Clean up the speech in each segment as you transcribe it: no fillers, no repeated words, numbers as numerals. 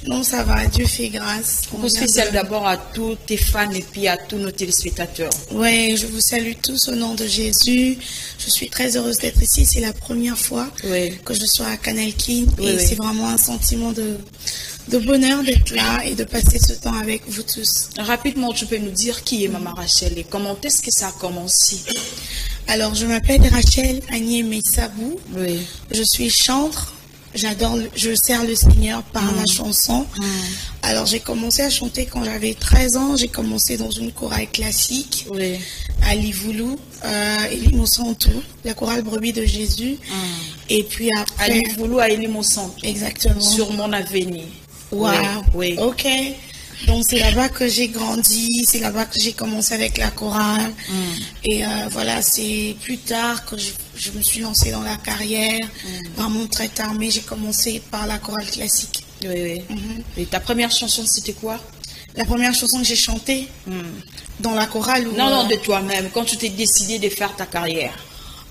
Non, ça va, Dieu fait grâce. Coucou spécial d'abord à tous tes fans et puis à tous nos téléspectateurs. Oui, je vous salue tous au nom de Jésus. Je suis très heureuse d'être ici. C'est la première fois que je sois à Canal King. Et c'est vraiment un sentiment de bonheur d'être là et de passer ce temps avec vous tous. Rapidement, tu peux nous dire qui est Maman Rachel et comment est-ce que ça a commencé? Alors, je m'appelle Rachel Agnès Sabou. Oui. Je suis chantre. Je sers le Seigneur par la chanson. Alors, j'ai commencé à chanter quand j'avais 13 ans. J'ai commencé dans une chorale classique à Livoulou, Elimosanto, la chorale Brebis de Jésus. Et puis après... À Livoulou, à Elimosanto. Exactement. Sur mon avenir. Wow. Oui. Ok. Donc, c'est là-bas que j'ai grandi, c'est là-bas que j'ai commencé avec la chorale. Et voilà, c'est plus tard que je me suis lancée dans la carrière, vraiment très tard, mais j'ai commencé par la chorale classique. Oui. Et ta première chanson, c'était quoi? La première chanson que j'ai chantée dans la chorale ou... Non, de toi-même, quand tu t'es décidé de faire ta carrière.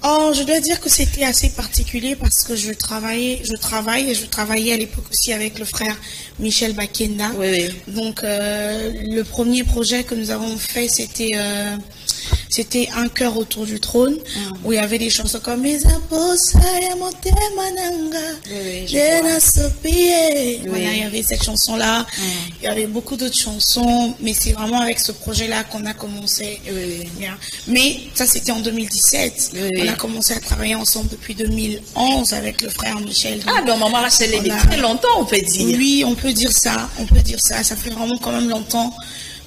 Oh, je dois dire que c'était assez particulier parce que je travaillais à l'époque aussi avec le frère Michel Bakenda. Oui. Donc, le premier projet que nous avons fait, c'était un chœur autour du trône où il y avait des chansons comme voilà, il y avait cette chanson-là. Il y avait beaucoup d'autres chansons, mais c'est vraiment avec ce projet-là qu'on a commencé. Mais ça, c'était en 2017. On a commencé à travailler ensemble depuis 2011 avec le frère Michel. Donc Maman Rachel est très longtemps, on peut dire. Oui, on peut dire ça. Ça fait vraiment quand même longtemps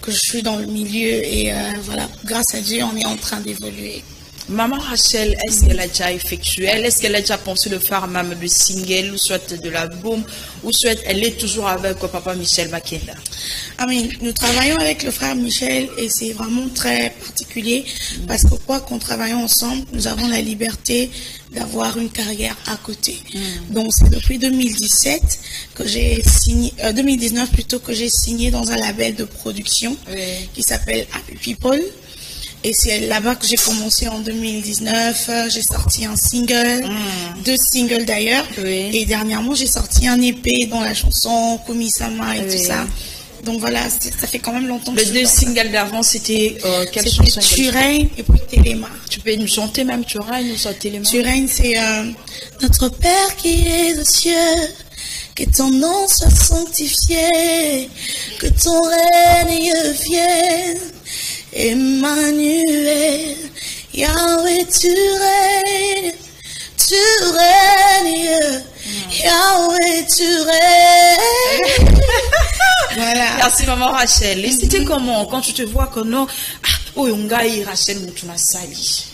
que je suis dans le milieu et voilà, grâce à Dieu, on est en train d'évoluer. Maman Rachel, est-ce qu'elle a déjà effectué, est-ce qu'elle a déjà pensé de faire même de single ou soit de l'album ou soit elle est toujours avec papa Michel Bakenda? Amen. Nous travaillons avec le frère Michel et c'est vraiment très particulier parce que quoi qu'on travaille ensemble, nous avons la liberté d'avoir une carrière à côté. Donc c'est depuis 2017 que j'ai signé, 2019 plutôt, que j'ai signé dans un label de production qui s'appelle Happy People. Et c'est là-bas que j'ai commencé en 2019. J'ai sorti un single, 2 singles d'ailleurs. Et dernièrement, j'ai sorti un EP dans la chanson Kumisama et tout ça. Donc voilà, ça fait quand même longtemps que Les 2 singles d'avant, c'était quelle chanson? Tu règnes et puis Téléma. Tu peux nous chanter même Tu règnes ou soit Téléma? Tu règnes, c'est notre Père qui est aux cieux, que ton nom soit sanctifié, que ton règne vienne. Emmanuel, Yahweh, tu règnes, Yahweh, tu règnes. Voilà. Merci Maman Rachel. Et c'était comment quand tu te vois que non, Rachel Moutouna-Sali?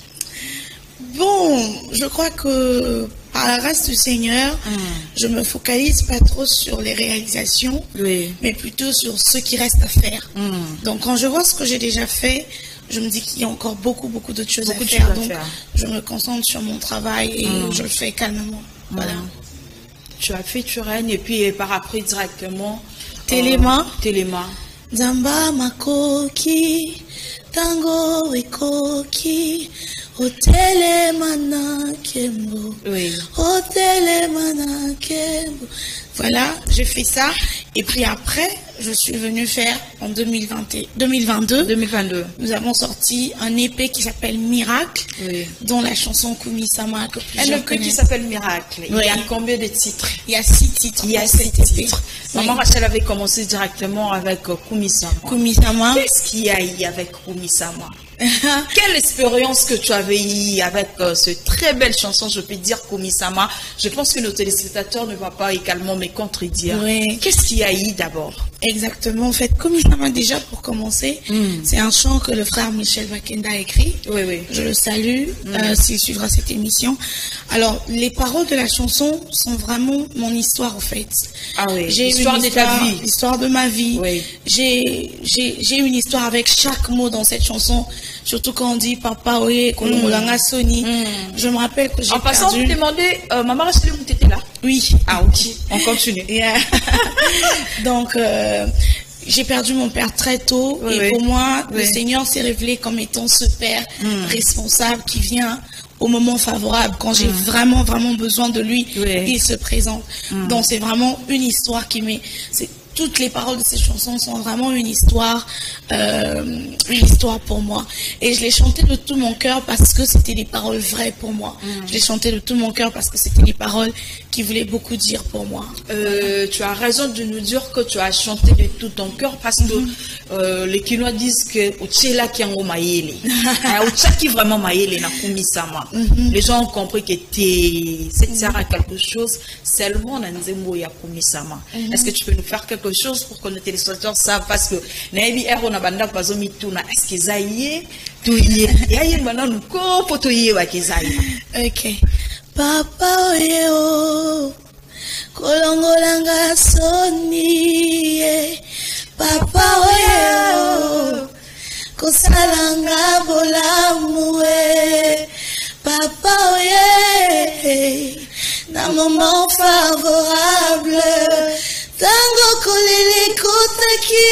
Bon, je crois que par la grâce du Seigneur, je me focalise pas trop sur les réalisations, mais plutôt sur ce qui reste à faire. Donc quand je vois ce que j'ai déjà fait, je me dis qu'il y a encore beaucoup d'autres choses à faire. Donc je me concentre sur mon travail et je le fais calmement. Voilà. Tu as fait Tu règnes et puis par après directement Téléma. Zamba Makoki, Tango Ekoki. Otelemana Kembo. Otelemana Kembo. Voilà, j'ai fait ça. Et puis après, je suis venue faire en 2022. Nous avons sorti un EP qui s'appelle Miracle, dont la chanson Kumisama que plusieurs connaissent. Un EP qui s'appelle Miracle. Il y a combien de titres? Il y a 6 titres. Maman Rachel avait commencé directement avec Kumisama. Qu'est-ce qu'il y a eu avec Kumisama? Quelle expérience que tu avais eue avec cette très belle chanson, je peux dire Kumisama. Je pense que nos téléspectateurs ne vont pas également me contredire. Qu'est-ce qu'il y a eu d'abord? Exactement, en fait, Kumisama, déjà pour commencer, c'est un chant que le frère Michel Bakenda a écrit. Je le salue s'il suivra cette émission. Alors, les paroles de la chanson sont vraiment mon histoire en fait. J'ai l'histoire de ta vie. L'histoire de ma vie. J'ai une histoire avec chaque mot dans cette chanson. Surtout quand on dit papa, Sony. Je me rappelle que j'ai perdu... En passant, vous demandez, Maman Rachel, vous étiez là? Oui. Ok. On continue. Donc, j'ai perdu mon père très tôt. Et pour moi, le Seigneur s'est révélé comme étant ce père responsable qui vient au moment favorable, quand j'ai vraiment besoin de lui, il se présente. Donc c'est vraiment une histoire qui m'est... toutes les paroles de ces chansons sont vraiment une histoire pour moi. Et je les chantais de tout mon cœur parce que c'était des paroles vraies pour moi. Je les chantais de tout mon cœur parce que c'était des paroles qui voulaient beaucoup dire pour moi. Tu as raison de nous dire que tu as chanté de tout ton cœur parce que les Kinois disent que Ochela qui en maïle, qui vraiment maïle na kumisama. Les gens ont compris que cette sert à quelque chose seulement dans Nzembo ya kumisama. Est-ce que tu peux nous faire quelque chose pour que nos téléspectateurs savent parce que Naibi Ero na banda bazomi tuna est-ce que zaïe tu y est maintenant nous ko to y wa kezaïe. OK. Papa oyo kolongolanga soni papa oyo kosalanga bolamu papa oyo dans moment favorable tango kolele kotaki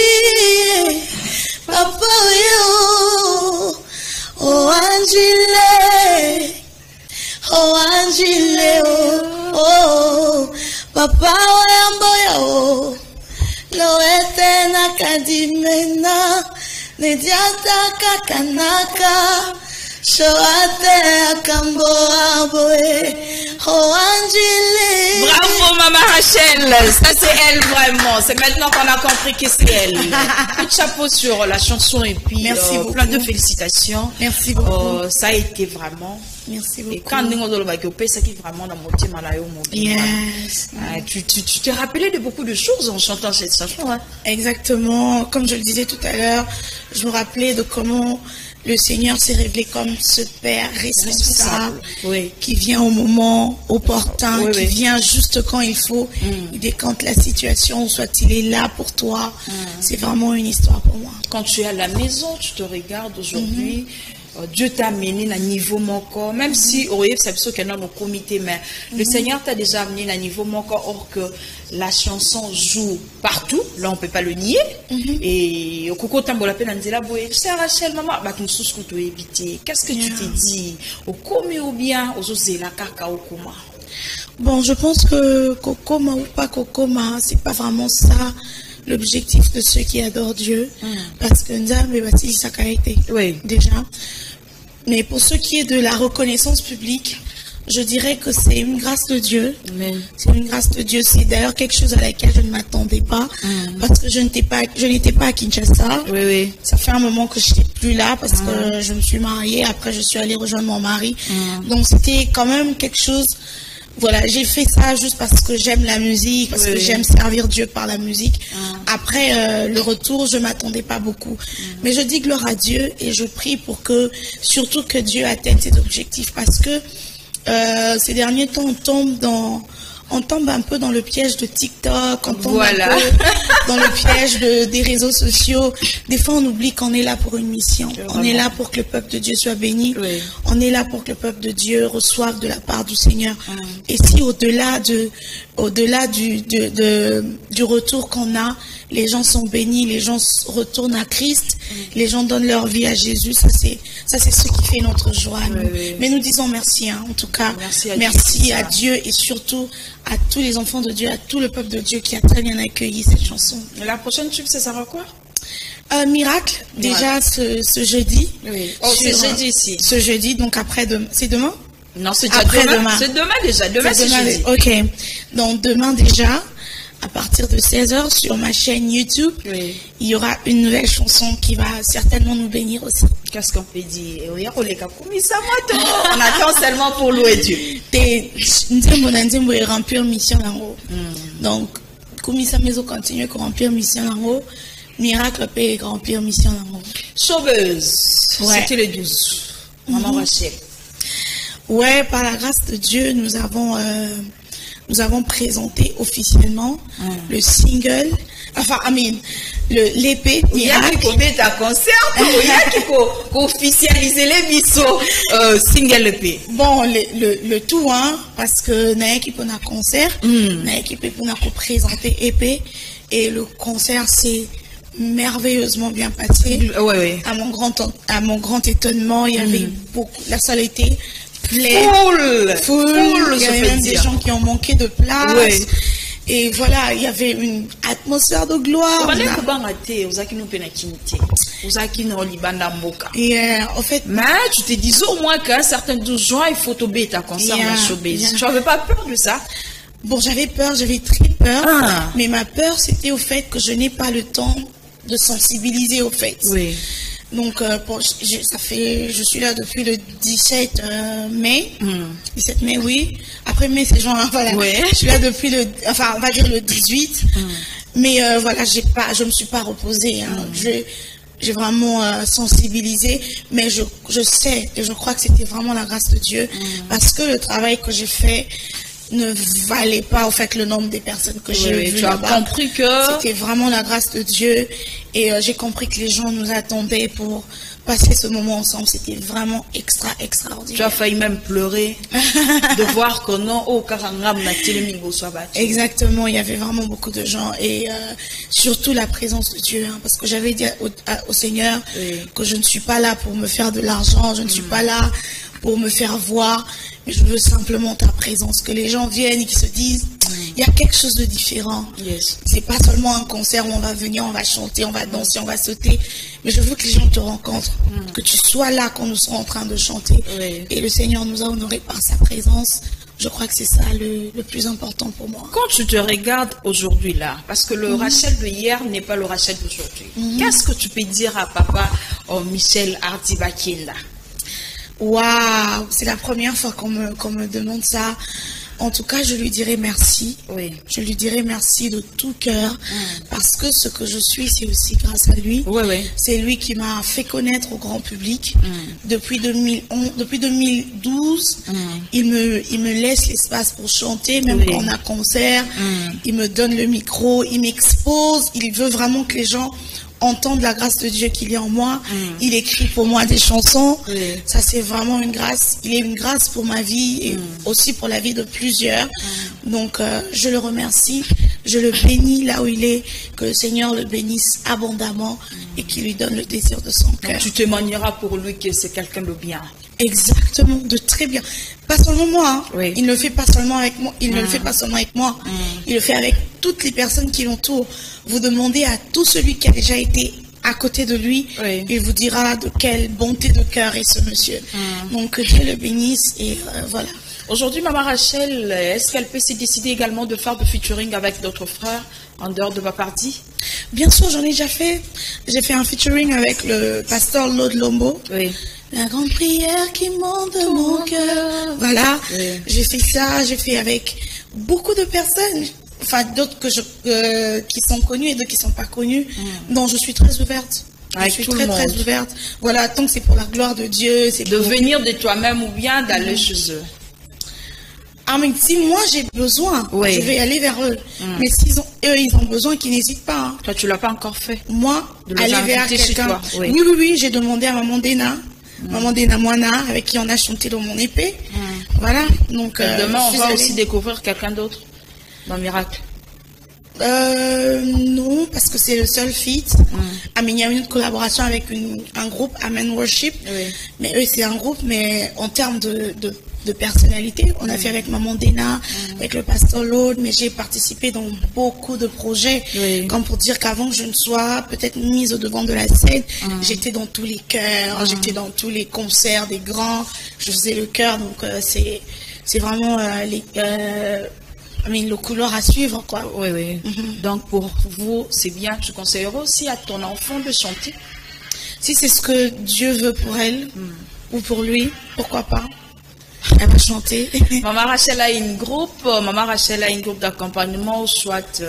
papa oyo oh Angile oh papa oyamboya loete na kadimena nediata kakanaka shoate akambo aboe oh Angile. Bravo maman Rachel, ça c'est elle vraiment. C'est maintenant qu'on a compris que c'est elle. Coup de chapeau sur la chanson et puis merci beaucoup. Plein de félicitations. Merci beaucoup. Ça a été vraiment. Merci beaucoup. Et quand on a ça qui vraiment dans mon thème yes. Tu t'es rappelé de beaucoup de choses en chantant cette chanson. Hein? Exactement. Comme je le disais tout à l'heure, je me rappelais de comment le Seigneur s'est révélé comme ce Père responsable, qui vient au moment opportun, qui vient juste quand il faut, il décante la situation, soit il est là pour toi. C'est vraiment une histoire pour moi. Quand tu es à la maison, tu te regardes aujourd'hui, Dieu t'a amené à un niveau encore, même si c'est sûr qu'il y a dans comité, mais le Seigneur t'a déjà amené à un niveau encore, or que la chanson joue partout, là on ne peut pas le nier. Et au Coco Tambola Penanzela Boé, c'est Rachel, maman, qu'est-ce que tu t'es dit? Au Komi ou bien au Zozela Kaka au Koma? Bon, je pense que Kokoma ou pas Kokoma, c'est pas vraiment ça l'objectif de ceux qui adorent Dieu, parce que Nzambe bâtit sa qualité, déjà. Mais pour ce qui est de la reconnaissance publique, je dirais que c'est une grâce de Dieu. C'est une grâce de Dieu. C'est d'ailleurs quelque chose à laquelle je ne m'attendais pas, parce que je n'étais pas à Kinshasa. Ça fait un moment que je n'étais plus là, parce que je me suis mariée. Après, je suis allée rejoindre mon mari. Donc, c'était quand même quelque chose. Voilà, j'ai fait ça juste parce que j'aime la musique, parce que j'aime servir Dieu par la musique. Après le retour, je m'attendais pas beaucoup. Mais je dis gloire à Dieu et je prie pour que, surtout que Dieu atteigne ses objectifs, parce que ces derniers temps, on tombe un peu dans le piège de TikTok, on tombe un peu dans le piège des réseaux sociaux. Des fois, on oublie qu'on est là pour une mission. On est là pour que le peuple de Dieu soit béni. On est là pour que le peuple de Dieu reçoive de la part du Seigneur. Et si au-delà du retour qu'on a, les gens sont bénis, les gens retournent à Christ, les gens donnent leur vie à Jésus, ça c'est ce qui fait notre joie. Mais nous disons merci, en tout cas. Merci à Dieu et surtout à tous les enfants de Dieu, à tout le peuple de Dieu qui a très bien accueilli cette chanson. Et la prochaine tube, ça sera quoi? Miracle, déjà ce jeudi. C'est jeudi ici. Ce jeudi, donc après demain. C'est demain? Non, c'est demain. C'est demain déjà. Demain, c'est jeudi. Ok. Donc demain déjà, à partir de 16h sur ma chaîne YouTube, il y aura une nouvelle chanson qui va certainement nous bénir aussi. Qu'est-ce qu'on peut dire? On attend seulement pour louer Dieu. Nous remplir mission là-haut. Donc, comme ça, nous continuer à remplir mission là-haut. Miracle peut remplir mission là-haut. Sauveuse. C'était le 12. Maman Rachel. Ouais, par la grâce de Dieu, nous avons présenté officiellement le single, l'épée Miracle. Il y a ta concert, il y a qui officialiser les bisous single épée. Bon, le tout, parce que n'a qui pour un concert, n'a qui pour présenter épée, et le concert s'est merveilleusement bien passé. À mon grand étonnement, il y avait beaucoup, la salle était pleine, full. Il y avait même des gens qui ont manqué de place. Et voilà, il y avait une atmosphère de gloire. En fait, mais tu te disais au moins qu'à un certain jour, il faut tomber ta concert dans showbiz. Tu n'avais pas peur de ça? Bon, j'avais peur, j'avais très peur. Mais ma peur, c'était au fait que je n'ai pas le temps de sensibiliser au fait. Oui. Donc, je suis là depuis le 17 mai. 17 mai, oui. Après mai, c'est juin, voilà. Oui. Je suis là depuis on va dire le 18. Mais voilà, je me suis pas reposée. Hein. J'ai vraiment sensibilisé, mais je sais et je crois que c'était vraiment la grâce de Dieu, parce que le travail que j'ai fait ne valait pas au fait le nombre des personnes que j'ai vues là-bas. Tu as compris que c'était vraiment la grâce de Dieu, et j'ai compris que les gens nous attendaient pour passer ce moment ensemble. C'était vraiment extraordinaire. Tu as failli même pleurer de voir que non, exactement, il y avait vraiment beaucoup de gens, et surtout la présence de Dieu, hein, parce que j'avais dit au Seigneur que je ne suis pas là pour me faire de l'argent, je ne suis pas là pour me faire voir, mais je veux simplement ta présence, que les gens viennent et qu'ils se disent il y a quelque chose de différent. C'est pas seulement un concert où on va venir, on va chanter, on va danser, on va sauter, mais je veux que les gens te rencontrent, que tu sois là quand nous serons en train de chanter. Et le Seigneur nous a honorés par sa présence. Je crois que c'est ça le plus important pour moi. Quand tu te regardes aujourd'hui là, parce que le Rachel de hier n'est pas le Rachel d'aujourd'hui, qu'est-ce que tu peux dire à papa Michel Ardibakila? Waouh, c'est la première fois qu'on me demande ça. En tout cas, je lui dirai merci. Je lui dirai merci de tout cœur, parce que ce que je suis, c'est aussi grâce à lui. C'est lui qui m'a fait connaître au grand public. Depuis 2012, il me laisse l'espace pour chanter, même quand on a concert. Il me donne le micro, il m'expose. Il veut vraiment que les gens entendre la grâce de Dieu qu'il y a en moi. Il écrit pour moi des chansons. Ça, c'est vraiment une grâce. Il est une grâce pour ma vie et aussi pour la vie de plusieurs. Donc, je le remercie. Je le bénis là où il est. Que le Seigneur le bénisse abondamment et qu'il lui donne le désir de son cœur. Tu témoigneras pour lui que c'est quelqu'un de bien. Exactement, de très bien. Pas seulement moi. Hein. Il ne le fait pas seulement avec moi. Il ne le fait pas seulement avec moi. Il le fait avec toutes les personnes qui l'entourent. Vous demandez à tout celui qui a déjà été à côté de lui, il vous dira de quelle bonté de cœur est ce monsieur. Donc que Dieu le bénisse, et voilà. Aujourd'hui, Maman Rachel, est-ce qu'elle peut se décider également de faire de featuring avec d'autres frères en dehors de Bapardi? Bien sûr, j'en ai déjà fait. J'ai fait un featuring avec le pasteur Lord Lombo. La grande prière qui monte de mon cœur. Voilà, j'ai fait ça, j'ai fait avec beaucoup de personnes, enfin d'autres qui sont connues et d'autres qui ne sont pas connues. Donc je suis très ouverte. Je suis très ouverte. Voilà, tant que c'est pour la gloire de Dieu. C'est de venir de toi-même ou bien d'aller chez eux. Ah, mais si moi j'ai besoin, je vais aller vers eux. Mais si ils ont besoin, qu'ils n'hésitent pas. Hein. Toi, tu ne l'as pas encore fait? Moi, aller vers quelqu'un. Oui, j'ai demandé à Maman Dena. Maman Dena Moana, avec qui on a chanté dans mon épée. Voilà. Donc, demain, on va aussi découvrir quelqu'un d'autre dans Miracle. Non, parce que c'est le seul feat. Mais il y a une collaboration avec un groupe, Amen Worship. Mais eux, c'est un groupe, mais en termes de personnalité, on a fait avec Maman Dena, avec le pasteur Lord, mais j'ai participé dans beaucoup de projets, comme pour dire qu'avant je ne sois peut-être mise au devant de la scène, j'étais dans tous les chœurs, j'étais dans tous les concerts des grands, je faisais le chœur, donc c'est vraiment le couloir à suivre, quoi. Donc pour vous, c'est bien. Tu conseillerais aussi à ton enfant de chanter? Si c'est ce que Dieu veut pour elle ou pour lui, pourquoi pas? Elle va chanter. Maman Rachel a une groupe d'accompagnement, soit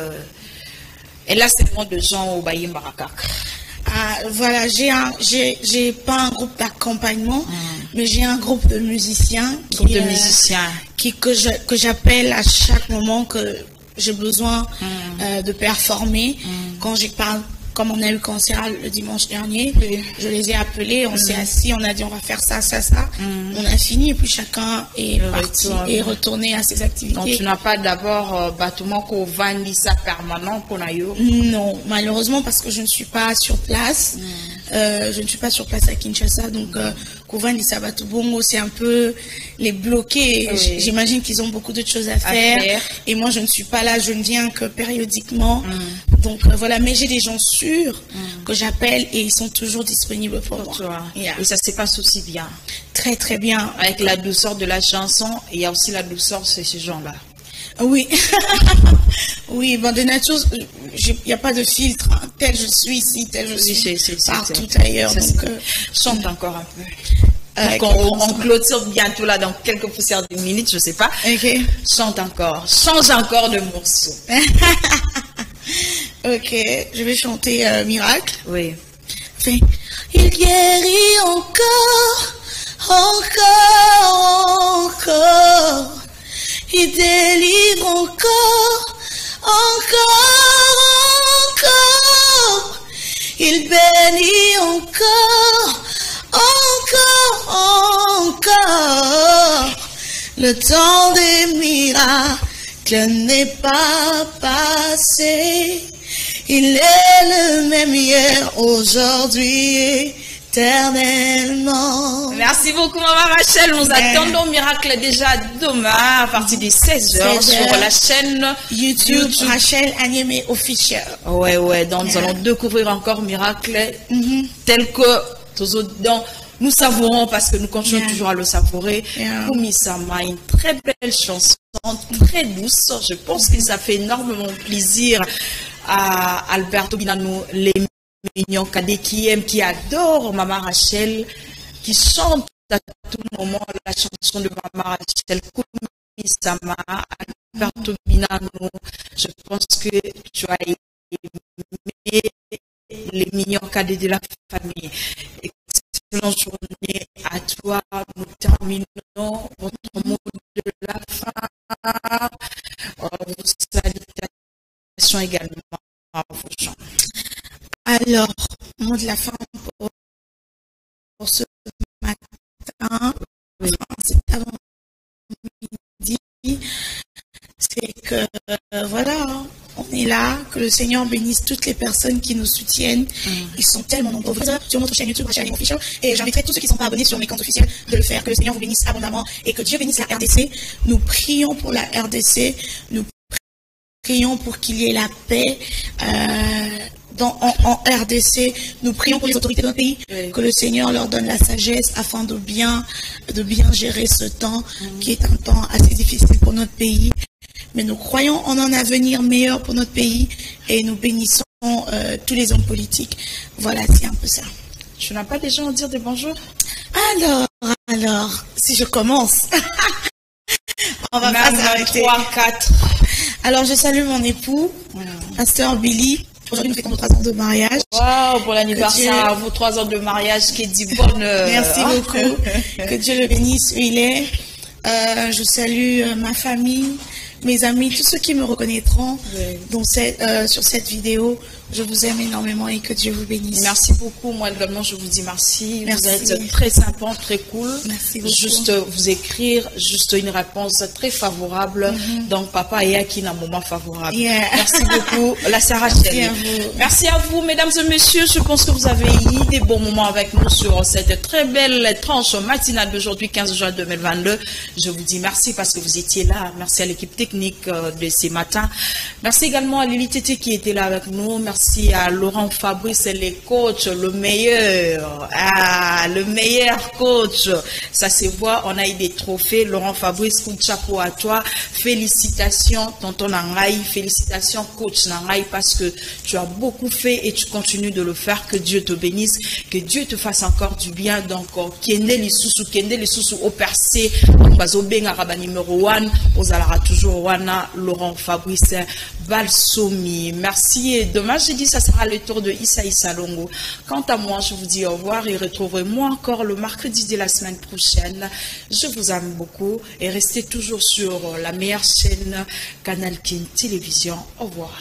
elle a seulement de gens au Baye Marakak. Voilà, j'ai pas un groupe d'accompagnement, mais j'ai un groupe de musiciens que j'appelle à chaque moment que j'ai besoin de performer. Quand j'ai parlé, comme on a eu concert le dimanche dernier, je les ai appelés, on s'est assis, on a dit on va faire ça. On a fini et puis chacun est parti et retourné à ses activités. Donc tu n'as pas d'abord bâtiment qu'on vende ça permanent pour l'ailleurs? Non, malheureusement, parce que je ne suis pas sur place. je ne suis pas sur place à Kinshasa, donc Kovan et Sabatubongo, c'est un peu les bloquer. Oui. J'imagine qu'ils ont beaucoup de choses à faire. Et moi, je ne suis pas là, je ne viens que périodiquement. Donc voilà, mais j'ai des gens sûrs que j'appelle et ils sont toujours disponibles pour moi. Et ça se passe aussi bien. Très très bien. Avec la douceur de la chanson, il y a aussi la douceur chez ces gens-là. Oui, oui, bon, de nature, il n'y a pas de filtre, hein. Tel je suis ici, tel je suis partout ailleurs. Donc, chante encore un peu. On clôture bientôt là dans quelques poussières de minutes, je ne sais pas. Okay. Chante encore, change encore de morceau. Ok, je vais chanter Miracle. Oui. Enfin, il guérit encore, encore. Il délivre encore. Il bénit encore. Le temps des miracles n'est pas passé. Il est le même hier, aujourd'hui, éternellement. Merci beaucoup, Maman Rachel. Nous attendons Miracle déjà demain à partir des 16h sur la chaîne YouTube Rachel Anyeme Official. Ouais. Donc nous allons découvrir encore Miracle tel que nous savourons parce que nous continuons toujours à le savourer. Kumisama, une très belle chanson, très douce. Je pense que ça fait énormément plaisir à Alberto Binano, les mignons cadets qui aiment, qui adorent Maman Rachel, qui chante à tout moment la chanson de Maman Rachel. Kumisama, Alberto Binano, je pense que tu as aimé les mignons cadets de la famille. Excellente journée à toi. Nous terminons votre mot de la fin. Vos salutations également à vos gens. Alors, mot de la fin pour ce matin, c'est avant midi, c'est que voilà, on est là, que le Seigneur bénisse toutes les personnes qui nous soutiennent. Ils sont tellement nombreux sur notre chaîne YouTube, Rachel Official, et j'inviterai tous ceux qui ne sont pas abonnés sur mes comptes officiels de le faire. Que le Seigneur vous bénisse abondamment et que Dieu bénisse la RDC. Nous prions pour la RDC, nous prions pour qu'il y ait la paix en RDC. Nous prions pour les autorités de notre pays, que le Seigneur leur donne la sagesse afin de bien gérer ce temps qui est un temps assez difficile pour notre pays. Mais nous croyons en un avenir meilleur pour notre pays et nous bénissons tous les hommes politiques. Voilà, c'est un peu ça. Tu n'as pas des gens à dire des bonjours? Alors, si je commence, on va pas s'arrêter. 3, 4. Alors, je salue mon époux, Pasteur Billy. Aujourd'hui, nous fêtons nos 3 ans de mariage. Waouh, pour l'anniversaire, à vos 3 ans de mariage, qui dit bonne. Merci beaucoup. Que Dieu le bénisse où il est. Je salue ma famille, mes amis, tous ceux qui me reconnaîtront sur cette vidéo. Je vous aime énormément et que Dieu vous bénisse. Merci beaucoup. Moi également, je vous dis merci. Vous êtes très sympa, très cool. Merci beaucoup. Juste vous écrire, juste une réponse très favorable. Donc, papa est acquis un moment favorable. Merci beaucoup. La Sarah Rachel. Merci à vous, mesdames et messieurs. Je pense que vous avez eu des bons moments avec nous sur cette très belle tranche matinale d'aujourd'hui, 15 juin 2022. Je vous dis merci parce que vous étiez là. Merci à l'équipe technique de ces matins. Merci également à Lili Tété qui était là avec nous. Merci à Laurent Fabrice, les coachs, le meilleur coach. Ça se voit, on a eu des trophées. Laurent Fabrice, coup de chapeau à toi. Félicitations, tonton Nangaï. Félicitations, coach Nangaï, parce que tu as beaucoup fait et tu continues de le faire. Que Dieu te bénisse, que Dieu te fasse encore du bien. Donc, Kende les sous au percé. Donc, Bazobenga Raba numéro 1. Ozalara toujours Wana, Laurent Fabrice, Balsomi. Merci et dommage. J'ai dit ça sera le tour de Issa Longo. Quant à moi, je vous dis au revoir et retrouverez-moi encore le mercredi de la semaine prochaine. Je vous aime beaucoup et restez toujours sur la meilleure chaîne Canal King Télévision. Au revoir.